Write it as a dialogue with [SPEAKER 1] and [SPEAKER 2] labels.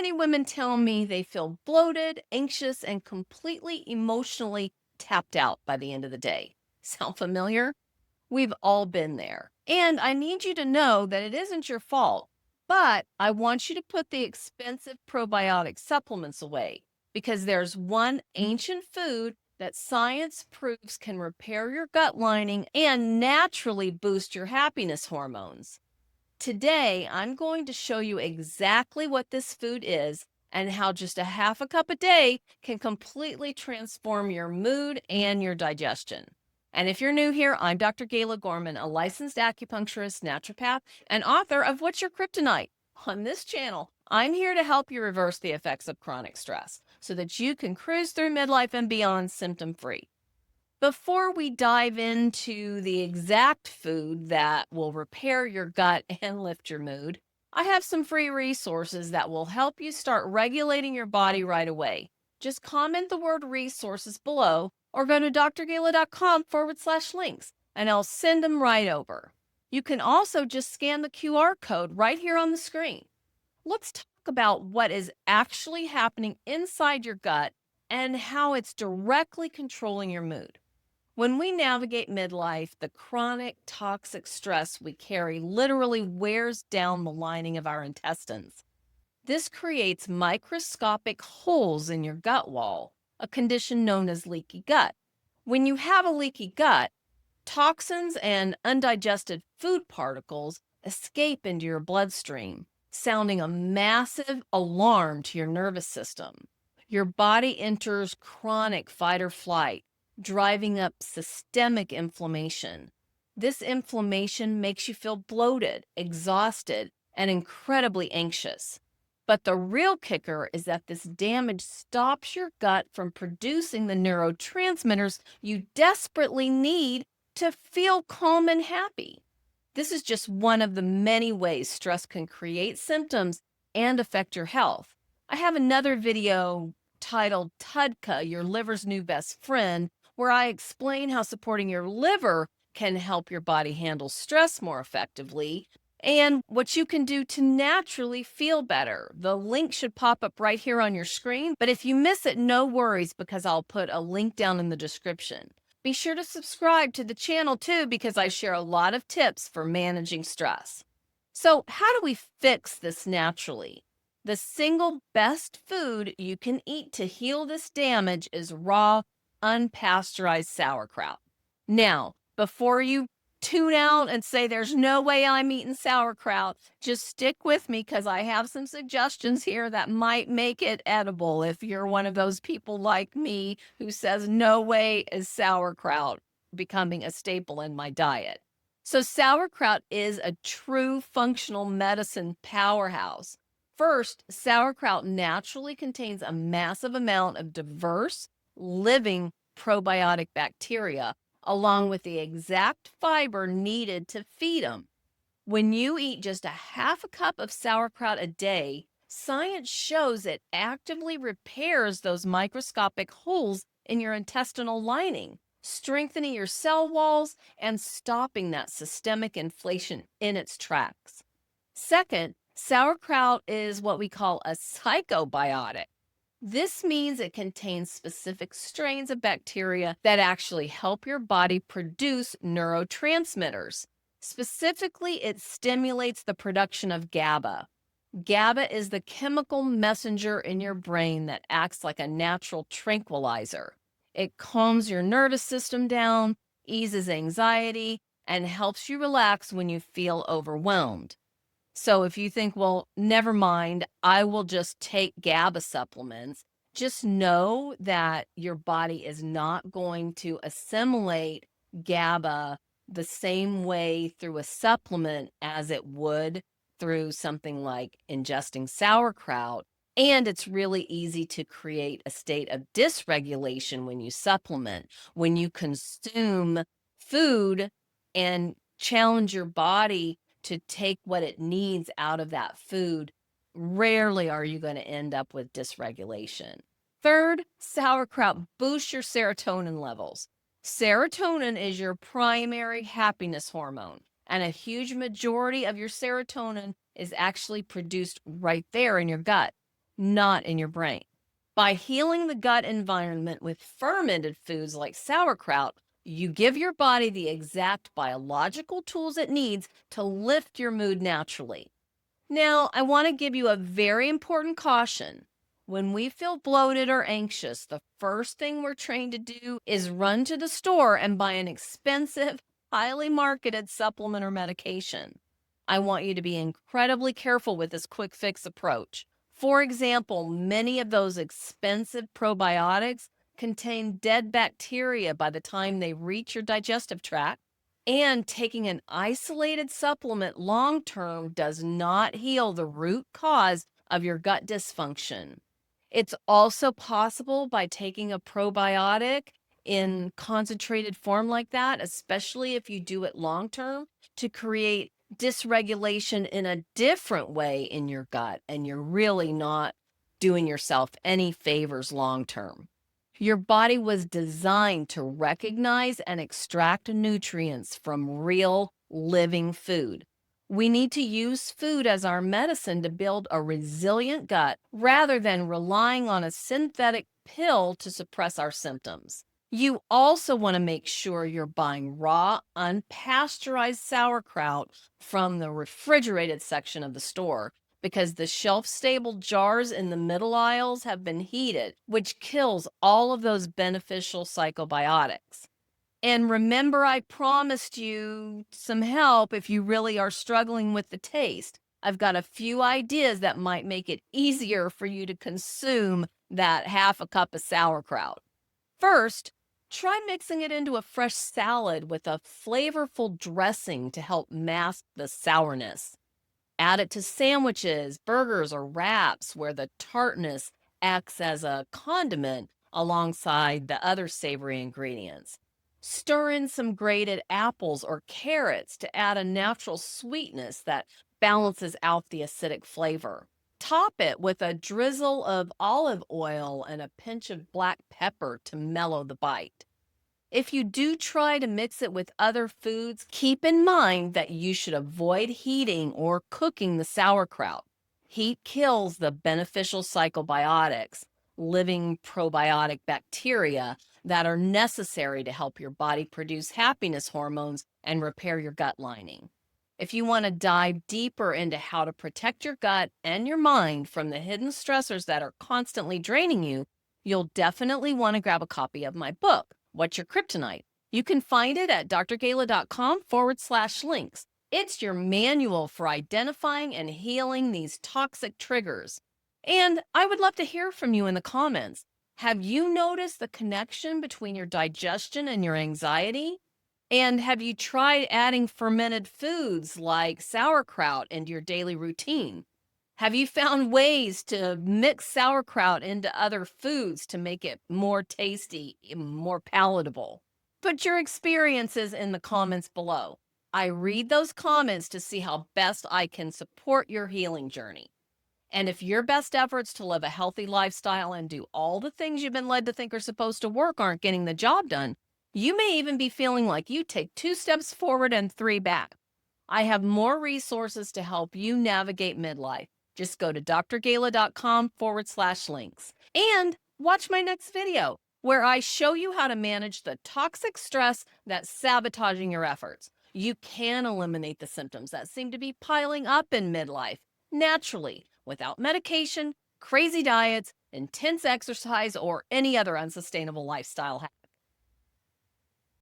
[SPEAKER 1] many women tell me they feel bloated, anxious, and completely emotionally tapped out by the end of the day. Sound familiar? We've all been there. And I need you to know that it isn't your fault, but I want you to put the expensive probiotic supplements away because there's one ancient food that science proves can repair your gut lining and naturally boost your happiness hormones. Today, I'm going to show you exactly what this food is and how just a half a cup a day can completely transform your mood and your digestion. And if you're new here, I'm Dr. Gayla Gorman, a licensed acupuncturist, naturopath, and author of What's Your Kryptonite? On this channel, I'm here to help you reverse the effects of chronic stress so that you can cruise through midlife and beyond symptom free. Before we dive into the exact food that will repair your gut and lift your mood, I have some free resources that will help you start regulating your body right away. Just comment the word resources below or go to drgayla.com/links and I'll send them right over. You can also just scan the QR code right here on the screen. Let's talk about what is actually happening inside your gut and how it's directly controlling your mood. When we navigate midlife, the chronic toxic stress we carry literally wears down the lining of our intestines. This creates microscopic holes in your gut wall, a condition known as leaky gut. When you have a leaky gut, toxins and undigested food particles escape into your bloodstream, sounding a massive alarm to your nervous system. Your body enters chronic fight or flight, driving up systemic inflammation. This inflammation makes you feel bloated, exhausted, and incredibly anxious. But the real kicker is that this damage stops your gut from producing the neurotransmitters you desperately need to feel calm and happy. This is just one of the many ways stress can create symptoms and affect your health. I have another video titled TUDCA, Your Liver's New Best Friend, where I explain how supporting your liver can help your body handle stress more effectively and what you can do to naturally feel better. The link should pop up right here on your screen, but if you miss it, no worries because I'll put a link down in the description. Be sure to subscribe to the channel too because I share a lot of tips for managing stress. So, how do we fix this naturally? The single best food you can eat to heal this damage is raw, unpasteurized sauerkraut. Now, before you tune out and say there's no way I'm eating sauerkraut, just stick with me because I have some suggestions here that might make it edible if you're one of those people like me who says no way is sauerkraut becoming a staple in my diet. So sauerkraut is a true functional medicine powerhouse. First, sauerkraut naturally contains a massive amount of diverse, living probiotic bacteria, along with the exact fiber needed to feed them. When you eat just a half a cup of sauerkraut a day, science shows it actively repairs those microscopic holes in your intestinal lining, strengthening your cell walls and stopping that systemic inflation in its tracks. Second, sauerkraut is what we call a psychobiotic. This means it contains specific strains of bacteria that actually help your body produce neurotransmitters. Specifically, it stimulates the production of GABA. GABA is the chemical messenger in your brain that acts like a natural tranquilizer. It calms your nervous system down, eases anxiety, and helps you relax when you feel overwhelmed. So if you think, well, never mind, I will just take GABA supplements, just know that your body is not going to assimilate GABA the same way through a supplement as it would through something like ingesting sauerkraut. And it's really easy to create a state of dysregulation when you supplement, when you consume food and challenge your body to take what it needs out of that food. Rarely are you going to end up with dysregulation. Third, sauerkraut boosts your serotonin levels. Serotonin is your primary happiness hormone, and a huge majority of your serotonin is actually produced right there in your gut. not in your brain. By healing the gut environment with fermented foods like sauerkraut, you give your body the exact biological tools it needs to lift your mood naturally. Now, I want to give you a very important caution. When we feel bloated or anxious, the first thing we're trained to do is run to the store and buy an expensive, highly marketed supplement or medication. I want you to be incredibly careful with this quick fix approach. For example, many of those expensive probiotics contain dead bacteria by the time they reach your digestive tract, and taking an isolated supplement long term does not heal the root cause of your gut dysfunction. It's also possible by taking a probiotic in concentrated form like that, especially if you do it long term, to create dysregulation in a different way in your gut, and you're really not doing yourself any favors long term. Your body was designed to recognize and extract nutrients from real living food. We need to use food as our medicine to build a resilient gut rather than relying on a synthetic pill to suppress our symptoms. You also want to make sure you're buying raw, unpasteurized sauerkraut from the refrigerated section of the store, because the shelf stable jars in the middle aisles have been heated, which kills all of those beneficial psychobiotics. And remember, I promised you some help if you really are struggling with the taste. I've got a few ideas that might make it easier for you to consume that half a cup of sauerkraut. First, try mixing it into a fresh salad with a flavorful dressing to help mask the sourness. Add it to sandwiches, burgers, or wraps where the tartness acts as a condiment alongside the other savory ingredients. Stir in some grated apples or carrots to add a natural sweetness that balances out the acidic flavor. Top it with a drizzle of olive oil and a pinch of black pepper to mellow the bite. If you do try to mix it with other foods, keep in mind that you should avoid heating or cooking the sauerkraut. Heat kills the beneficial psychobiotics, living probiotic bacteria that are necessary to help your body produce happiness hormones and repair your gut lining. If you want to dive deeper into how to protect your gut and your mind from the hidden stressors that are constantly draining you, you'll definitely want to grab a copy of my book, What's Your Kryptonite? You can find it at drgala.com/links. It's your manual for identifying and healing these toxic triggers. And I would love to hear from you in the comments. Have you noticed the connection between your digestion and your anxiety? And have you tried adding fermented foods like sauerkraut into your daily routine? Have you found ways to mix sauerkraut into other foods to make it more tasty, more palatable? Put your experiences in the comments below. I read those comments to see how best I can support your healing journey. And if your best efforts to live a healthy lifestyle and do all the things you've been led to think are supposed to work aren't getting the job done, you may even be feeling like you take 2 steps forward and 3 back. I have more resources to help you navigate midlife. Just go to drgala.com/links and watch my next video where I show you how to manage the toxic stress that's sabotaging your efforts. You can eliminate the symptoms that seem to be piling up in midlife naturally without medication, crazy diets, intense exercise, or any other unsustainable lifestyle habits.